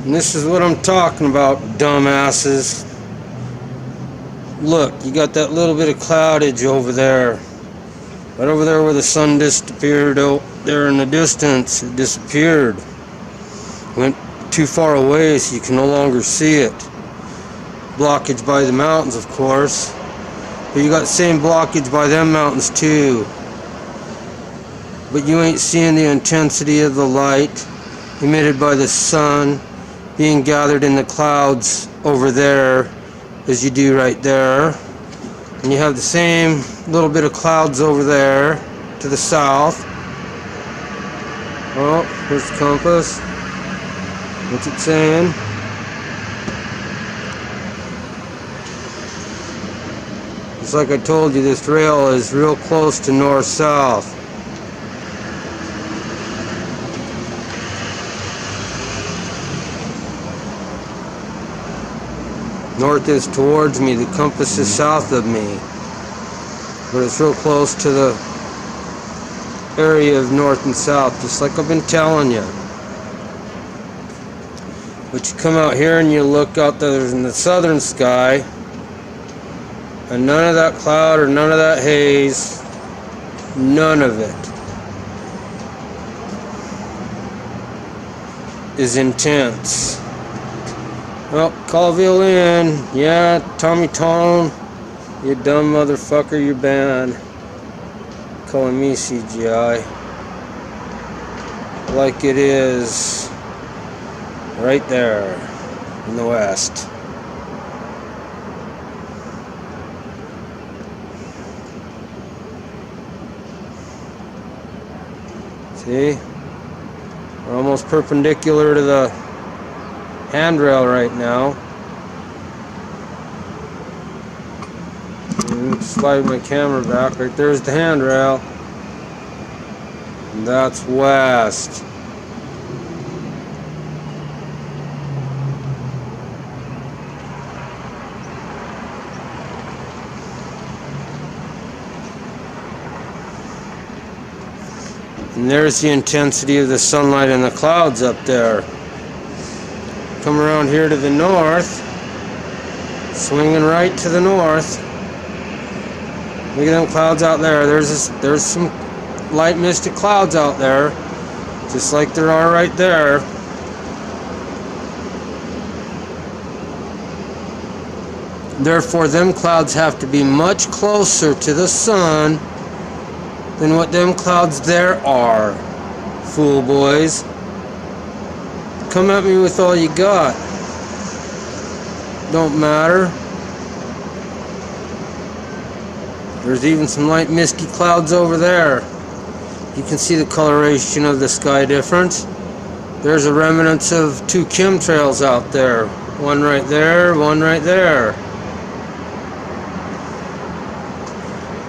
And this is what I'm talking about, dumbasses. Look, you got that little bit of cloudage over there. Right over there where the sun disappeared out there in the distance. It disappeared. Went too far away so you can no longer see it. Blockage by the mountains, of course. But you got the same blockage by them mountains too. But you ain't seeing the intensity of the light emitted by the sun being gathered in the clouds over there as you do right there. And you have the same little bit of clouds over there to the south. Oh, here's the compass. What's it saying? Just like I told you, this trail is real close to north-south. North is towards me, the compass is south of me. But it's real close to the area of north and south, just like I've been telling you. But you come out here and you look out there in the southern sky, and none of that cloud or none of that haze, none of it is intense. Well, Colville in. Yeah, Tommy Tone. You dumb motherfucker, you're banned. Calling me CGI. Like it is right there in the west. See? We're almost perpendicular to the handrail right now. Slide my camera back. Right there's the handrail. And that's west. And there's the intensity of the sunlight and the clouds up there. Come around here to the north, swinging right to the north. Look at them clouds out there. There's some light misty clouds out there, just like there are right there. Therefore, them clouds have to be much closer to the sun than what them clouds there are, fool boys. Come at me with all you got. Don't matter. There's even some light misty clouds over there. You can see the coloration of the sky difference. There's a remnants of two chemtrails out there. One right there, one right there.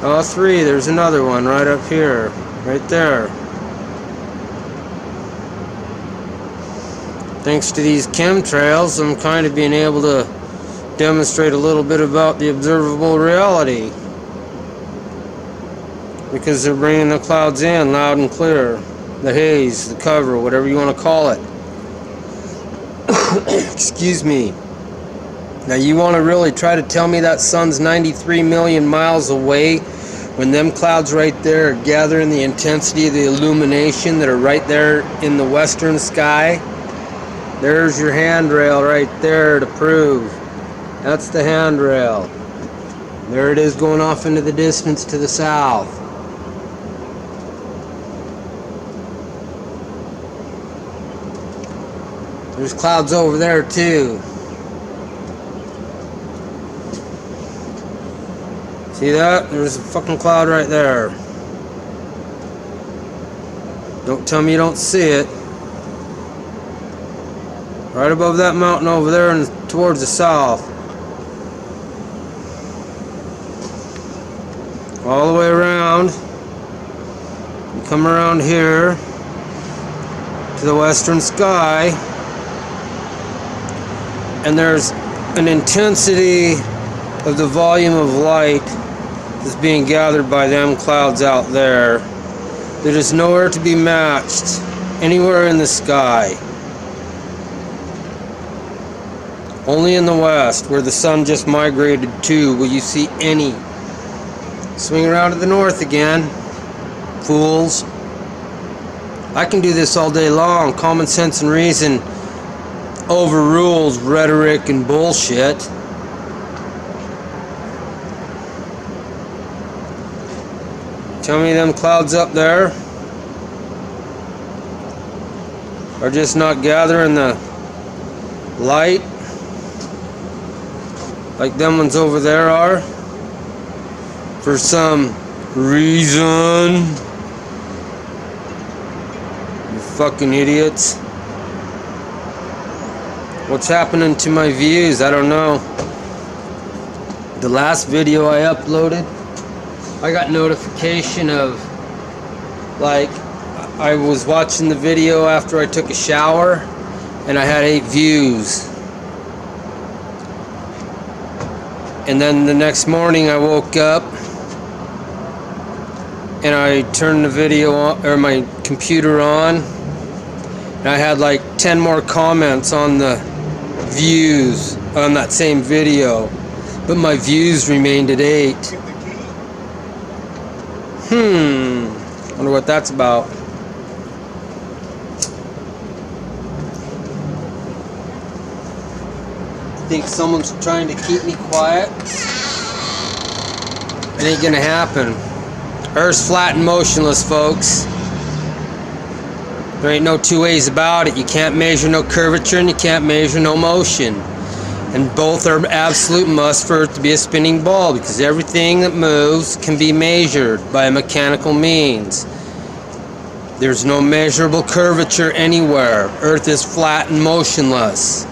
Oh, three. There's another one right up here. Right there. Thanks to these chemtrails, I'm kind of being able to demonstrate a little bit about the observable reality. Because they're bringing the clouds in loud and clear. The haze, the cover, whatever you want to call it. Excuse me. Now you want to really try to tell me that sun's 93 million miles away when them clouds right there are gathering the intensity of the illumination that are right there in the western sky? There's your handrail right there to prove. That's the handrail. There it is going off into the distance to the south. There's clouds over there too. See that? There's a fucking cloud right there. Don't tell me you don't see it. Right above that mountain over there and towards the south. All the way around. You come around here to the western sky, and there's an intensity of the volume of light that's being gathered by them clouds out there that is nowhere to be matched anywhere in the sky. Only in the west, where the sun just migrated to, will you see any. Swing around to the north again, fools. I can do this all day long. Common sense and reason overrules rhetoric and bullshit. Tell me them clouds up there are just not gathering the light like them ones over there are for some reason. You fucking idiots. What's happening to my views? I don't know. The last video I uploaded, I got notification of, like, I was watching the video after I took a shower and I had 8 views. And then the next morning I woke up and I turned the video on, or my computer on, and I had like 10 more comments on the views on that same video, but my views remained at 8. Wonder what that's about. Think someone's trying to keep me quiet? It ain't gonna happen. Earth's flat and motionless, folks. There ain't no two ways about it. You can't measure no curvature and you can't measure no motion. And both are absolute must for it to be a spinning ball, because everything that moves can be measured by a mechanical means. There's no measurable curvature anywhere. Earth is flat and motionless.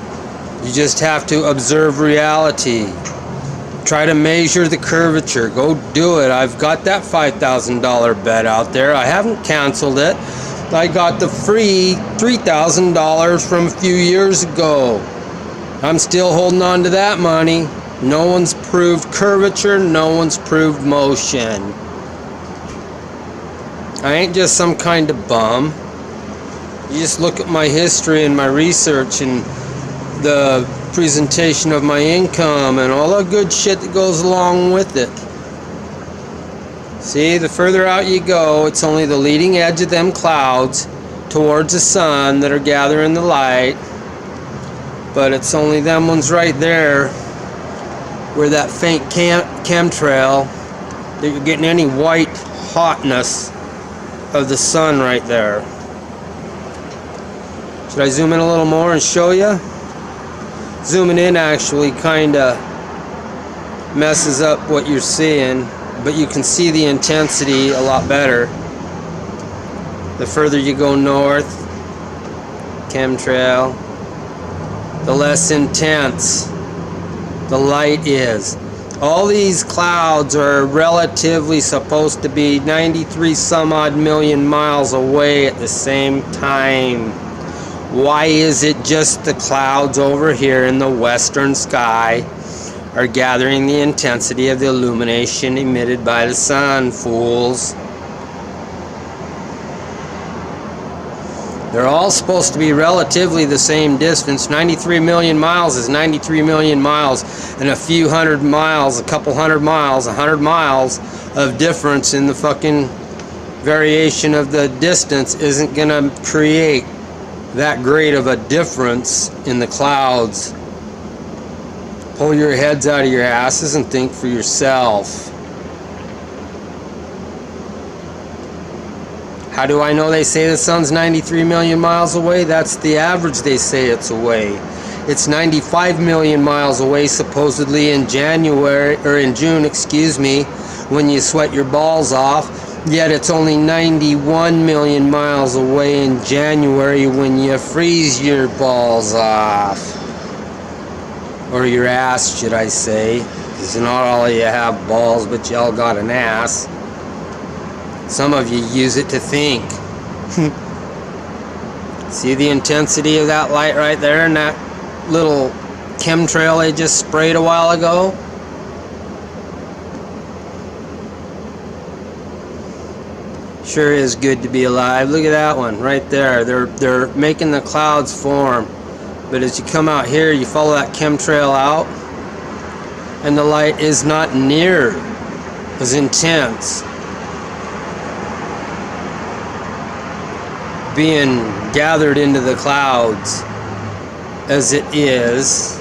You just have to observe reality. Try to measure the curvature. Go do it. I've got that $5,000 bet out there. I haven't canceled it. I got the free $3,000 from a few years ago. I'm still holding on to that money. No one's proved curvature. No one's proved motion. I ain't just some kind of bum. You just look at my history and my research and the presentation of my income and all the good shit that goes along with it. See, the further out you go, it's only the leading edge of them clouds towards the sun that are gathering the light. But it's only them ones right there where that faint chemtrail, that you're getting any white hotness of the sun right there. Should I zoom in a little more and show you? Zooming in actually kind of messes up what you're seeing, but you can see the intensity a lot better. The further you go north, chemtrail, the less intense the light is. All these clouds are relatively supposed to be 93 some odd million miles away at the same time. Why is it just the clouds over here in the western sky are gathering the intensity of the illumination emitted by the sun, fools? They're all supposed to be relatively the same distance. 93 million miles is 93 million miles, and a few hundred miles, a couple hundred miles, 100 miles of difference in the fucking variation of the distance isn't gonna create that great of a difference in the clouds. Pull your heads out of your asses and think for yourself. How do I know they say the sun's 93 million miles away? That's the average they say it's away. It's 95 million miles away supposedly in January, or in June, excuse me, when you sweat your balls off. Yet it's only 91 million miles away in January when you freeze your balls off. Or your ass, should I say. Because not all of you have balls, but y'all got an ass. Some of you use it to think. See the intensity of that light right there and that little chemtrail they just sprayed a while ago? Sure is good to be alive. Look at that one right there. They're making the clouds form But as you come out here, you follow that chemtrail out, and the light is not near as intense, being gathered into the clouds as it is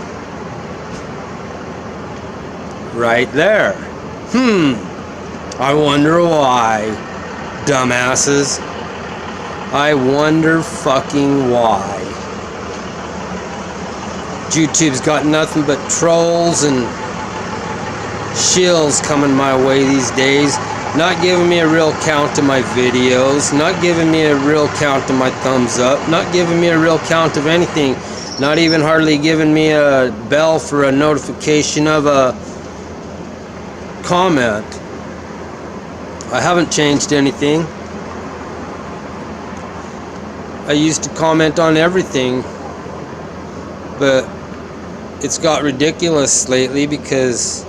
right there. I wonder why, dumbasses. I wonder fucking why. YouTube's got nothing but trolls and shills coming my way these days, not giving me a real count to my videos, not giving me a real count to my thumbs up, not giving me a real count of anything, not even hardly giving me a bell for a notification of a comment. I haven't changed anything. I used to comment on everything, but it's got ridiculous lately because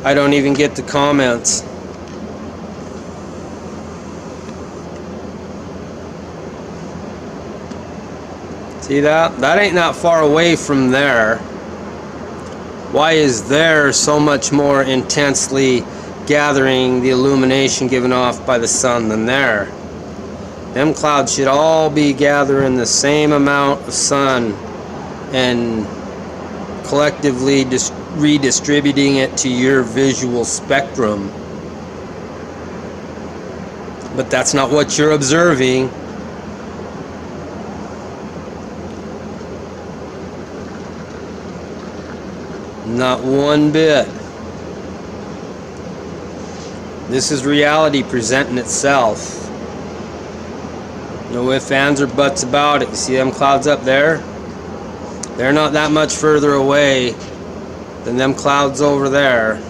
I don't even get the comments. See that? That ain't that far away from there. Why is there so much more intensely gathering the illumination given off by the sun than there? Them clouds should all be gathering the same amount of sun and collectively redistributing it to your visual spectrum. But that's not what you're observing. Not one bit. This is reality presenting itself. No ifs, ands, or buts about it. You see them clouds up there? They're not that much further away than them clouds over there.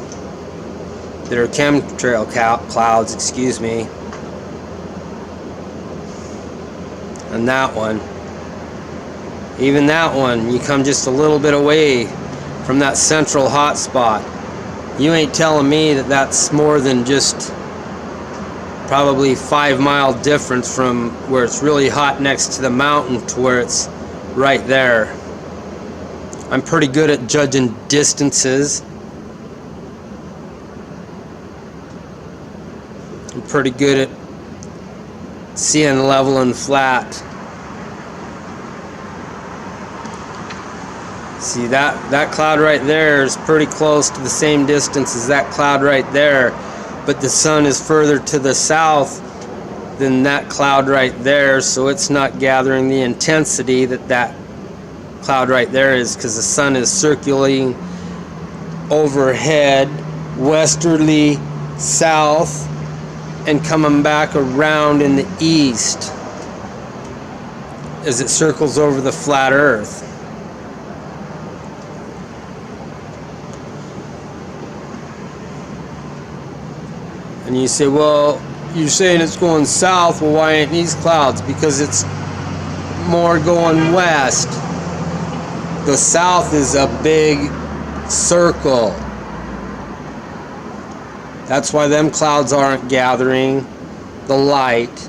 That are chemtrail clouds, excuse me. And that one. Even that one, you come just a little bit away from that central hot spot. You ain't telling me that that's more than just probably 5 mile difference from where it's really hot next to the mountain to where it's right there. I'm pretty good at judging distances. I'm pretty good at seeing level and flat. See that cloud right there is pretty close to the same distance as that cloud right there, but the sun is further to the south than that cloud right there, so it's not gathering the intensity that cloud right there is, because the sun is circulating overhead westerly south and coming back around in the east as it circles over the flat earth. And you say, well, you're saying it's going south, well, why ain't these clouds? Because it's more going west. The south is a big circle. That's why them clouds aren't gathering the light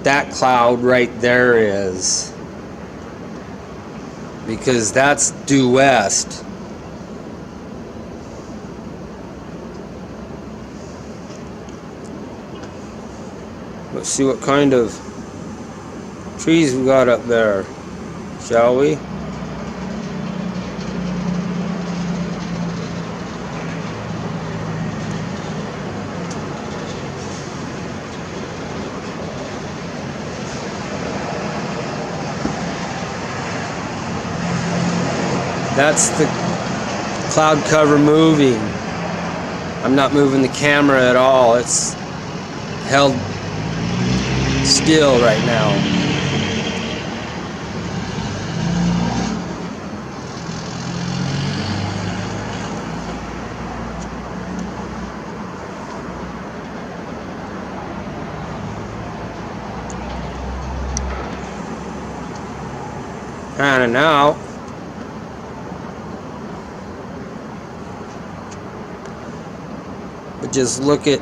that cloud right there is. Because that's due west. Let's see what kind of trees we got up there, shall we? That's the cloud cover moving. I'm not moving the camera at all. It's held still right now. Panning out. But just look at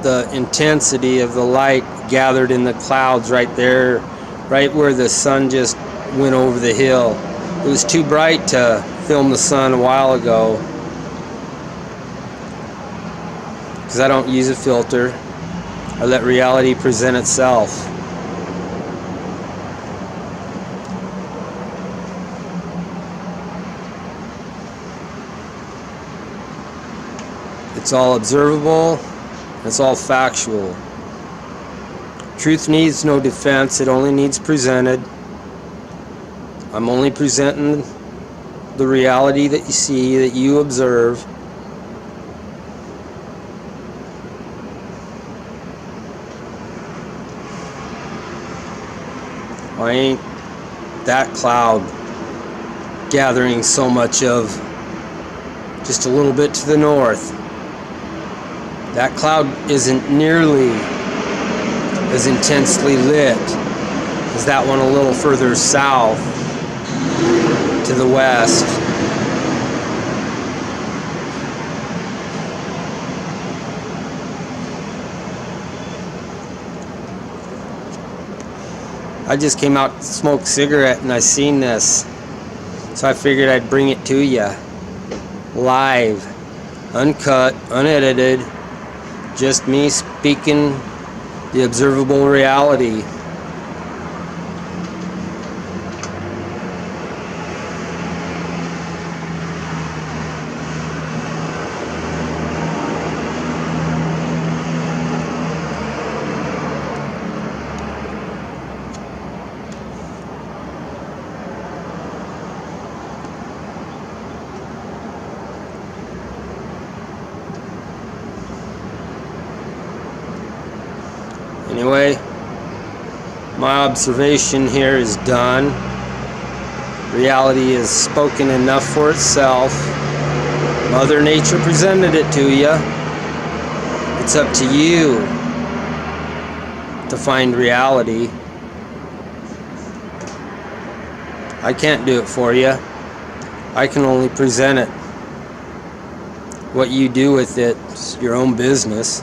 the intensity of the light gathered in the clouds right there right where the sun just went over the hill. It was too bright to film the sun a while ago because I don't use a filter. I let reality present itself. It's all observable. It's all factual. Truth needs no defense. It only needs presented. I'm only presenting the reality that you see, that you observe. I ain't that cloud gathering so much of just a little bit to the north. That cloud isn't nearly as intensely lit as that one a little further south to the west. I just came out to smoke a cigarette and I seen this, so I figured I'd bring it to you live, uncut, unedited, just me speaking the observable reality. Anyway, my observation here is done. Reality is spoken enough for itself. Mother Nature presented it to you. It's up to you to find reality. I can't do it for you. I can only present it. What you do with it is your own business.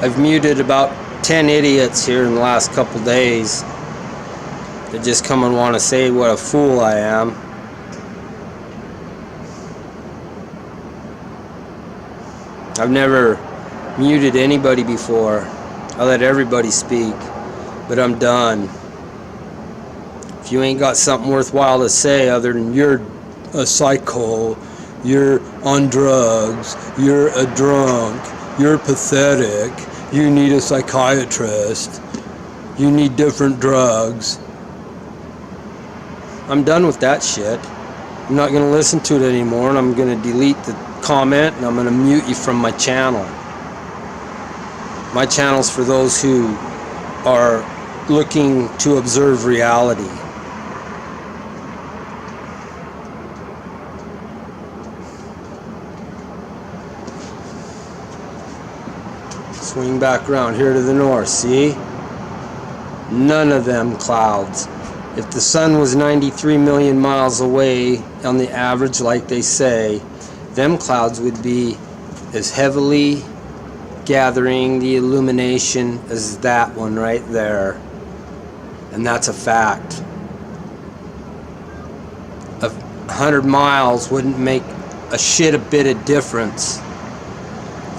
I've muted about 10 idiots here in the last couple days that just come and want to say what a fool I am. I've never muted anybody before. I let everybody speak, but I'm done. If you ain't got something worthwhile to say other than you're a psycho, you're on drugs, you're a drunk, you're pathetic, you need a psychiatrist, you need different drugs, I'm done with that shit. I'm not going to listen to it anymore, and I'm going to delete the comment, and I'm going to mute you from my channel. My channel's for those who are looking to observe reality. Swing back around here to the north, see? None of them clouds. If the sun was 93 million miles away on the average, like they say, them clouds would be as heavily gathering the illumination as that one right there. And that's a fact. 100 miles wouldn't make a shit a bit of difference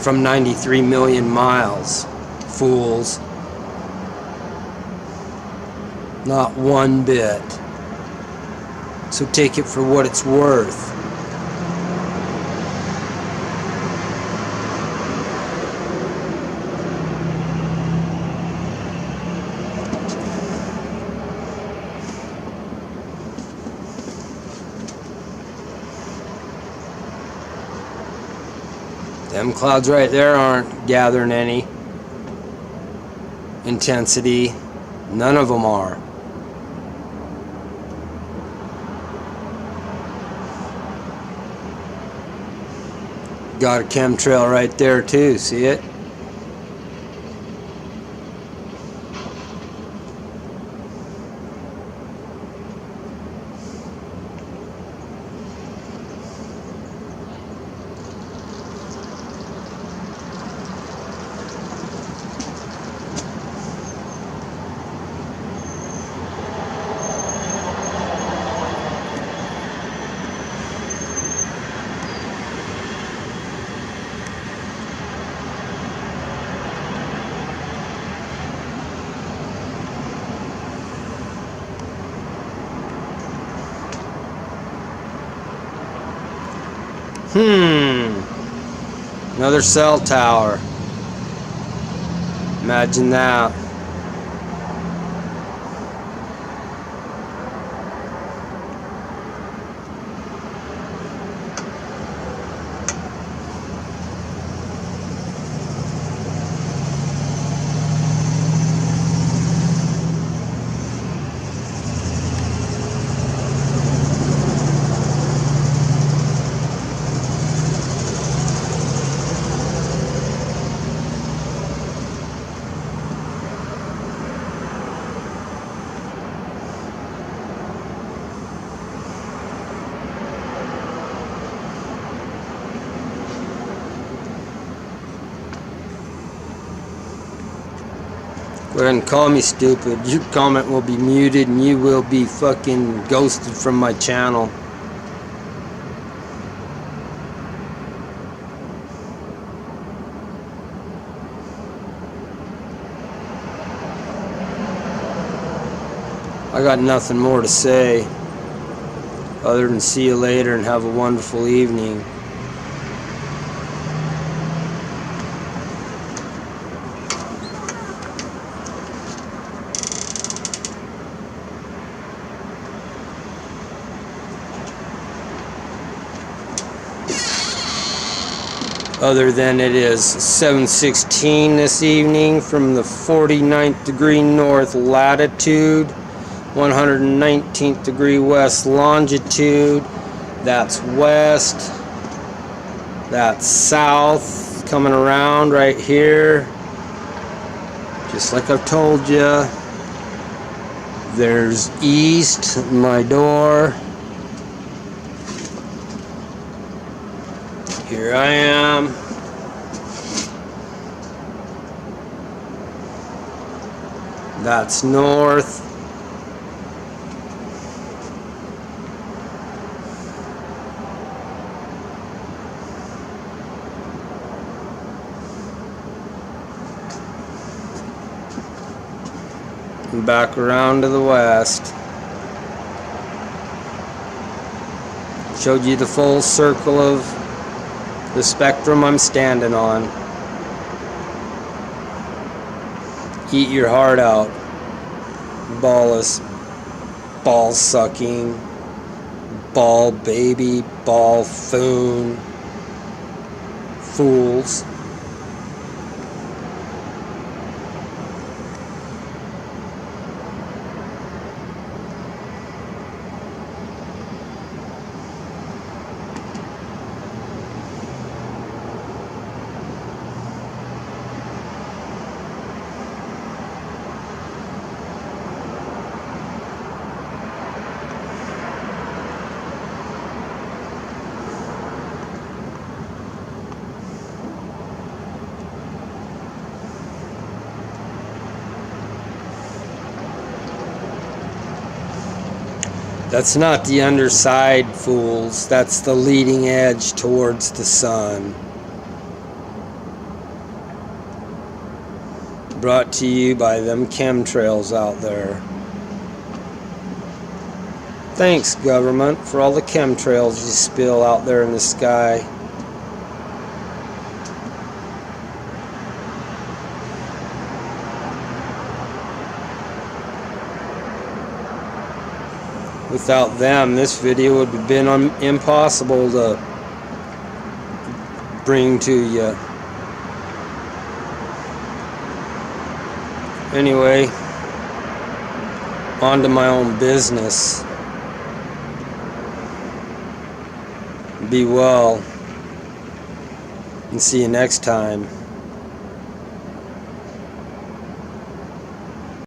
from 93 million miles, fools. Not one bit. So take it for what it's worth. Them clouds right there aren't gathering any intensity. None of them are. Got a chemtrail right there too, see it? Another cell tower. Imagine that. Go ahead and call me stupid. Your comment will be muted and you will be fucking ghosted from my channel. I got nothing more to say other than see you later and have a wonderful evening. Other than it is 7:16 this evening from the 49th degree north latitude, 119th degree west longitude. That's west, that's south, coming around right here. Just like I've told you, there's east at my door. Here I am. That's north. And back around to the west. Showed you the full circle of the spectrum I'm standing on. Eat your heart out. Ballless, ball sucking, ball baby, ball foon, fools. That's not the underside, fools. That's the leading edge towards the sun. Brought to you by them chemtrails out there. Thanks, government, for all the chemtrails you spill out there in the sky. Without them, this video would have been impossible to bring to you. Anyway, on to my own business. Be well, and see you next time.